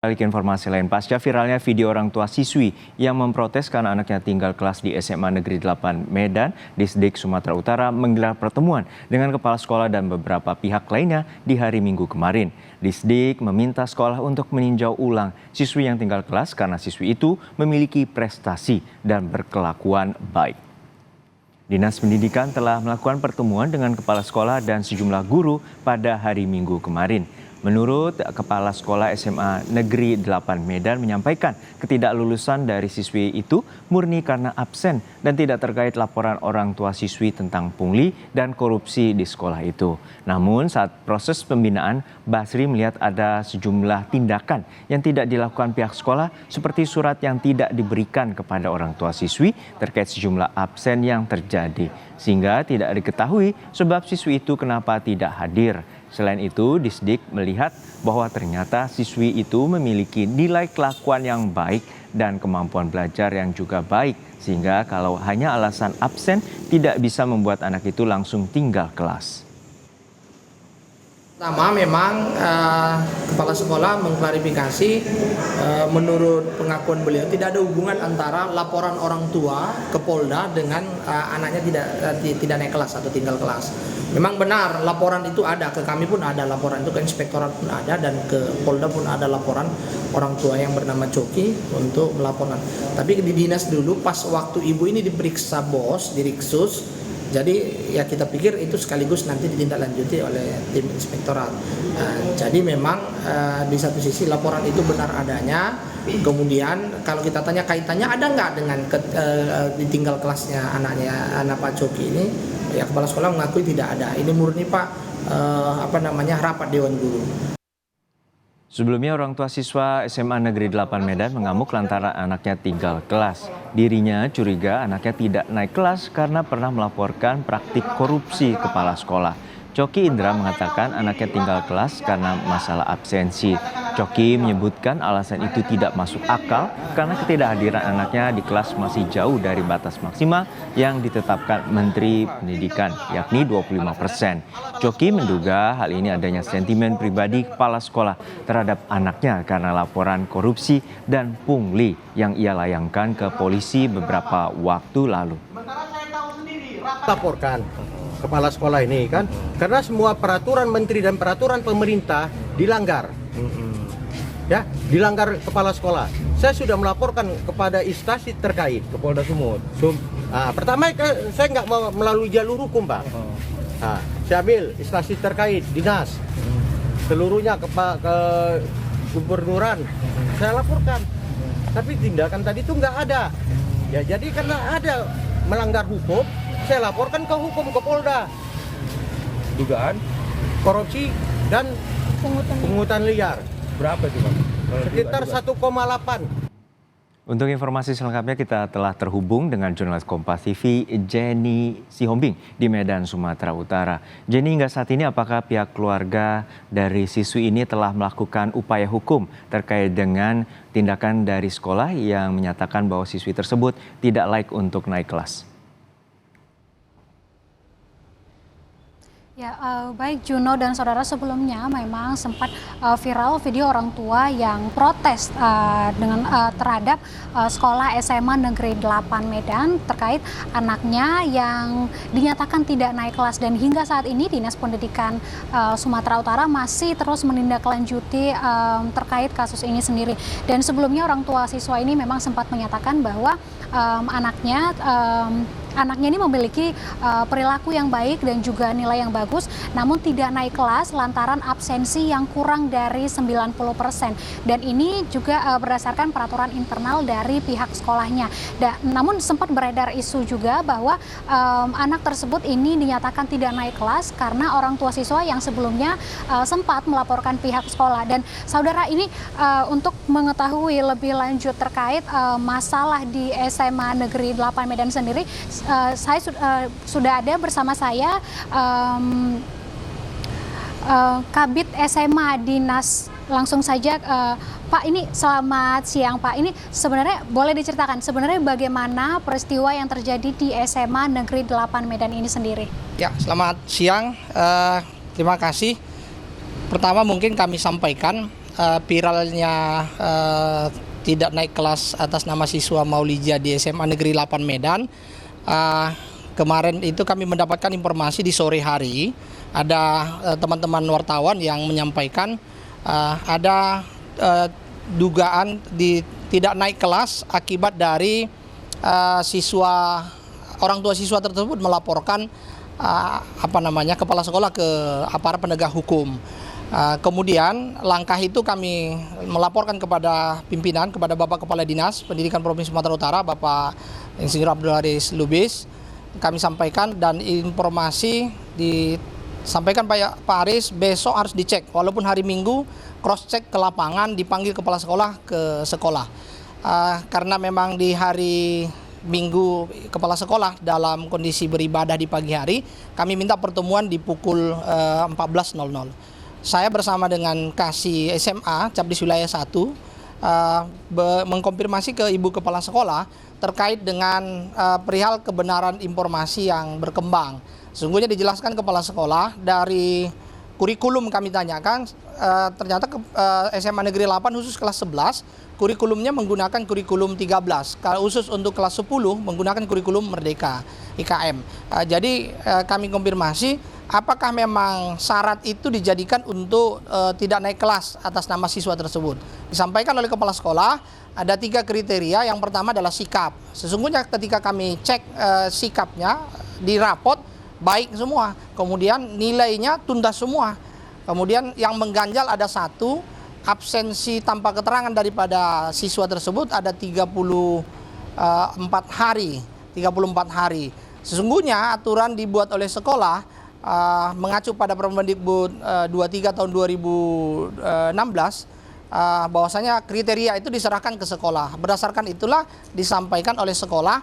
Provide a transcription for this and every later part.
Balik informasi lain, pasca viralnya video orang tua siswi yang memprotes karena anaknya tinggal kelas di SMA Negeri 8 Medan, Disdik Sumatera Utara menggelar pertemuan dengan kepala sekolah dan beberapa pihak lainnya di hari Minggu kemarin. Disdik meminta sekolah untuk meninjau ulang siswi yang tinggal kelas karena siswi itu memiliki prestasi dan berkelakuan baik. Dinas Pendidikan telah melakukan pertemuan dengan kepala sekolah dan sejumlah guru pada hari Minggu kemarin. Menurut Kepala Sekolah SMA Negeri 8 Medan menyampaikan ketidaklulusan dari siswi itu murni karena absen dan tidak terkait laporan orang tua siswi tentang pungli dan korupsi di sekolah itu. Namun saat proses pembinaan, Basri melihat ada sejumlah tindakan yang tidak dilakukan pihak sekolah seperti surat yang tidak diberikan kepada orang tua siswi terkait sejumlah absen yang terjadi. Sehingga tidak diketahui sebab siswi itu kenapa tidak hadir. Selain itu, Disdik melihat bahwa ternyata siswi itu memiliki nilai kelakuan yang baik dan kemampuan belajar yang juga baik. Sehingga kalau hanya alasan absen tidak bisa membuat anak itu langsung tinggal kelas. Pertama memang kepala sekolah mengklarifikasi menurut pengakuan beliau tidak ada hubungan antara laporan orang tua ke Polda dengan anaknya tidak naik kelas atau tinggal kelas. Memang benar laporan itu ada, ke kami pun ada laporan itu, ke inspektorat pun ada, dan ke Polda pun ada laporan orang tua yang bernama Coki untuk melaporkan. Tapi di dinas dulu pas waktu ibu ini diperiksa bos di Riksus, jadi ya kita pikir itu sekaligus nanti ditindaklanjuti oleh tim inspektorat. Jadi memang di satu sisi laporan itu benar adanya. Kemudian kalau kita tanya kaitannya ada nggak dengan ditinggal kelasnya anak Pak Coki ini, ya kepala sekolah mengakui tidak ada. Ini murni Pak rapat Dewan Guru. Sebelumnya orang tua siswa SMA Negeri 8 Medan mengamuk lantaran anaknya tinggal kelas. Dirinya curiga anaknya tidak naik kelas karena pernah melaporkan praktik korupsi kepala sekolah. Coki Indra mengatakan anaknya tinggal kelas karena masalah absensi. Coki menyebutkan alasan itu tidak masuk akal karena ketidakhadiran anaknya di kelas masih jauh dari batas maksimal yang ditetapkan Menteri Pendidikan, yakni 25%. Coki menduga hal ini adanya sentimen pribadi kepala sekolah terhadap anaknya karena laporan korupsi dan pungli yang ia layangkan ke polisi beberapa waktu lalu. Laporkan kepala sekolah ini kan, karena semua peraturan menteri dan peraturan pemerintah dilanggar. Ya, dilanggar kepala sekolah. Saya sudah melaporkan kepada instansi terkait ke Polda Sumut. Pertama saya nggak mau melalui jalur hukum, Pak. Saya ambil instansi terkait, dinas, seluruhnya ke gubernuran. Saya laporkan, tapi tindakan tadi itu nggak ada. Ya, jadi karena ada melanggar hukum, saya laporkan ke hukum, ke Polda. Dugaan korupsi dan pungutan liar. berapa itu, Bang? Sekitar 1,8. Untuk informasi selengkapnya kita telah terhubung dengan jurnalis Kompas TV Jenny Sihombing di Medan, Sumatera Utara. Jenny, hingga saat ini apakah pihak keluarga dari siswi ini telah melakukan upaya hukum terkait dengan tindakan dari sekolah yang menyatakan bahwa siswi tersebut tidak layak untuk naik kelas? Ya, baik Juno dan saudara, sebelumnya memang sempat viral video orang tua yang protes terhadap sekolah SMA Negeri 8 Medan terkait anaknya yang dinyatakan tidak naik kelas, dan hingga saat ini Dinas Pendidikan Sumatera Utara masih terus menindaklanjuti terkait kasus ini sendiri. Dan sebelumnya orang tua siswa ini memang sempat menyatakan bahwa anaknya ini memiliki perilaku yang baik dan juga nilai yang bagus, namun tidak naik kelas lantaran absensi yang kurang dari 90%. Dan ini juga berdasarkan peraturan internal dari pihak sekolahnya. Namun sempat beredar isu juga bahwa anak tersebut ini dinyatakan tidak naik kelas karena orang tua siswa yang sebelumnya sempat melaporkan pihak sekolah. Dan saudara, ini untuk mengetahui lebih lanjut terkait masalah di SMA Negeri 8 Medan sendiri, saya sudah ada bersama saya Kabid SMA Dinas. Langsung saja Pak, ini selamat siang Pak. Ini sebenarnya boleh diceritakan sebenarnya bagaimana peristiwa yang terjadi di SMA Negeri 8 Medan ini sendiri? Ya, selamat siang. Terima kasih. Pertama mungkin kami sampaikan viralnya tidak naik kelas atas nama siswa Maulija di SMA Negeri 8 Medan. Kemarin itu kami mendapatkan informasi di sore hari, ada teman-teman wartawan yang menyampaikan ada dugaan tidak naik kelas akibat dari orang tua siswa tersebut melaporkan kepala sekolah ke aparat penegak hukum. Kemudian langkah itu kami melaporkan kepada pimpinan, kepada Bapak Kepala Dinas Pendidikan Provinsi Sumatera Utara, Bapak Insinyur Abdul Haris Lubis. Kami sampaikan dan informasi disampaikan Pak Haris besok harus dicek, walaupun hari Minggu cross check ke lapangan, dipanggil kepala sekolah ke sekolah. Karena memang di hari Minggu kepala sekolah dalam kondisi beribadah di pagi hari, kami minta pertemuan di pukul 14.00. Saya bersama dengan Kasih SMA Cabdis Wilayah 1 mengkonfirmasi ke Ibu Kepala Sekolah terkait dengan perihal kebenaran informasi yang berkembang. Sesungguhnya dijelaskan Kepala Sekolah dari kurikulum kami tanyakan, ternyata SMA Negeri 8 khusus kelas 11, kurikulumnya menggunakan kurikulum 13. Kalau khusus untuk kelas 10 menggunakan kurikulum Merdeka IKM. Jadi kami konfirmasi apakah memang syarat itu dijadikan untuk tidak naik kelas atas nama siswa tersebut. Disampaikan oleh kepala sekolah ada 3 kriteria. Yang pertama adalah sikap. Sesungguhnya ketika kami cek sikapnya di rapot baik semua, kemudian nilainya tuntas semua. Kemudian yang mengganjal ada 1, absensi tanpa keterangan daripada siswa tersebut ada 34 hari. Sesungguhnya aturan dibuat oleh sekolah mengacu pada Permendikbud 23 tahun 2016, bahwasanya kriteria itu diserahkan ke sekolah. Berdasarkan itulah disampaikan oleh sekolah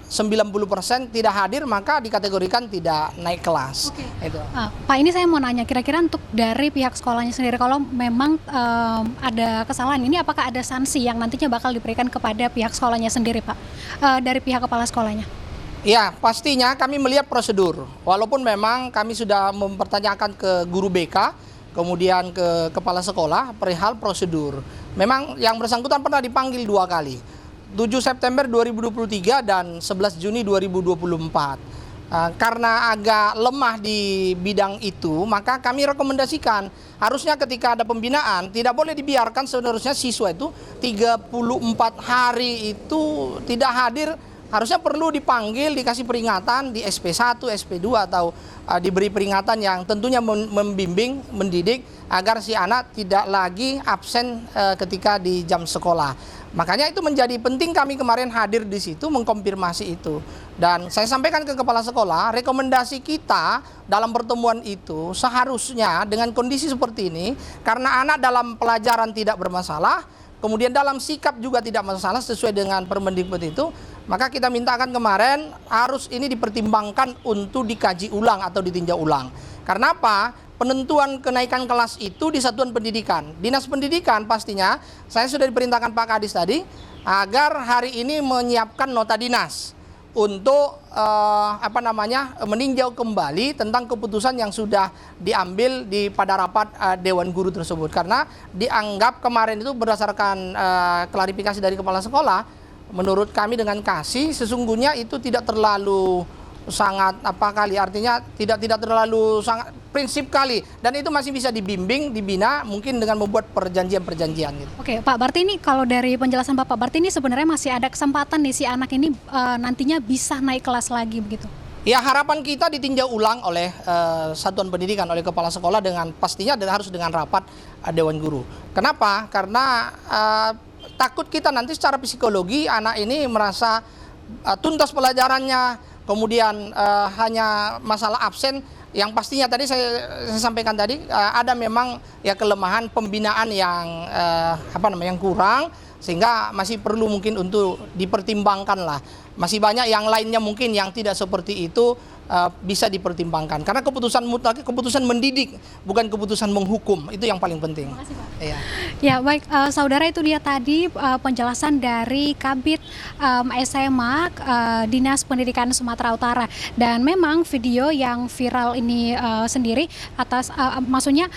90% tidak hadir, maka dikategorikan tidak naik kelas. Oke. Itu. Pak, ini saya mau nanya, kira-kira untuk dari pihak sekolahnya sendiri, kalau memang ada kesalahan ini, apakah ada sanksi yang nantinya bakal diberikan kepada pihak sekolahnya sendiri, Pak, dari pihak kepala sekolahnya? Ya, pastinya kami melihat prosedur. Walaupun memang kami sudah mempertanyakan ke guru BK, kemudian ke kepala sekolah perihal prosedur. Memang yang bersangkutan pernah dipanggil 2 kali. 7 September 2023 dan 11 Juni 2024. Karena agak lemah di bidang itu, maka kami rekomendasikan harusnya ketika ada pembinaan tidak boleh dibiarkan seharusnya siswa itu 34 hari itu tidak hadir. Harusnya perlu dipanggil, dikasih peringatan di SP1, SP2 atau diberi peringatan yang tentunya membimbing, mendidik agar si anak tidak lagi absen ketika di jam sekolah. Makanya itu menjadi penting kami kemarin hadir di situ mengkonfirmasi itu. Dan saya sampaikan ke kepala sekolah, rekomendasi kita dalam pertemuan itu seharusnya dengan kondisi seperti ini, karena anak dalam pelajaran tidak bermasalah, kemudian dalam sikap juga tidak masalah sesuai dengan Permendikbud itu, maka kita mintakan kemarin harus ini dipertimbangkan untuk dikaji ulang atau ditinjau ulang. Karena apa? Penentuan kenaikan kelas itu di satuan pendidikan. Dinas pendidikan pastinya, saya sudah diperintahkan Pak Kadis tadi, agar hari ini menyiapkan nota dinas untuk meninjau kembali tentang keputusan yang sudah diambil pada rapat Dewan Guru tersebut. Karena dianggap kemarin itu berdasarkan klarifikasi dari kepala sekolah, menurut kami dengan Kasih sesungguhnya itu tidak terlalu sangat artinya tidak terlalu sangat prinsip kali, dan itu masih bisa dibimbing, dibina mungkin dengan membuat perjanjian-perjanjian gitu. Oke, Pak, berarti ini kalau dari penjelasan Bapak, berarti ini sebenarnya masih ada kesempatan nih si anak ini nantinya bisa naik kelas lagi begitu? Ya, harapan kita ditinjau ulang oleh satuan pendidikan, oleh kepala sekolah dengan pastinya dan harus dengan rapat Dewan Guru. Kenapa? Karena takut kita nanti secara psikologi anak ini merasa tuntas pelajarannya, kemudian hanya masalah absen, yang pastinya tadi saya sampaikan tadi ada memang ya kelemahan pembinaan yang yang kurang, sehingga masih perlu mungkin untuk dipertimbangkan lah. Masih banyak yang lainnya mungkin yang tidak seperti itu bisa dipertimbangkan. Karena keputusan mutlak, keputusan mendidik, bukan keputusan menghukum. Itu yang paling penting. Terima kasih, Pak. Iya. Ya, baik, saudara, itu dia tadi penjelasan dari Kabid SMA Dinas Pendidikan Sumatera Utara. Dan memang video yang viral ini sendiri atas maksudnya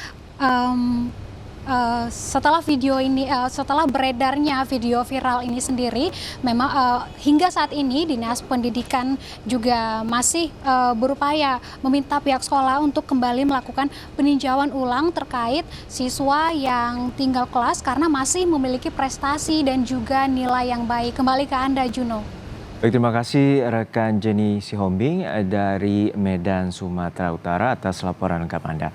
setelah video ini, setelah beredarnya video viral ini sendiri, memang hingga saat ini Dinas Pendidikan juga masih berupaya meminta pihak sekolah untuk kembali melakukan peninjauan ulang terkait siswa yang tinggal kelas karena masih memiliki prestasi dan juga nilai yang baik. Kembali ke Anda, Juno. Baik, terima kasih rekan Jenny Sihombing dari Medan, Sumatera Utara atas laporan lengkap Anda.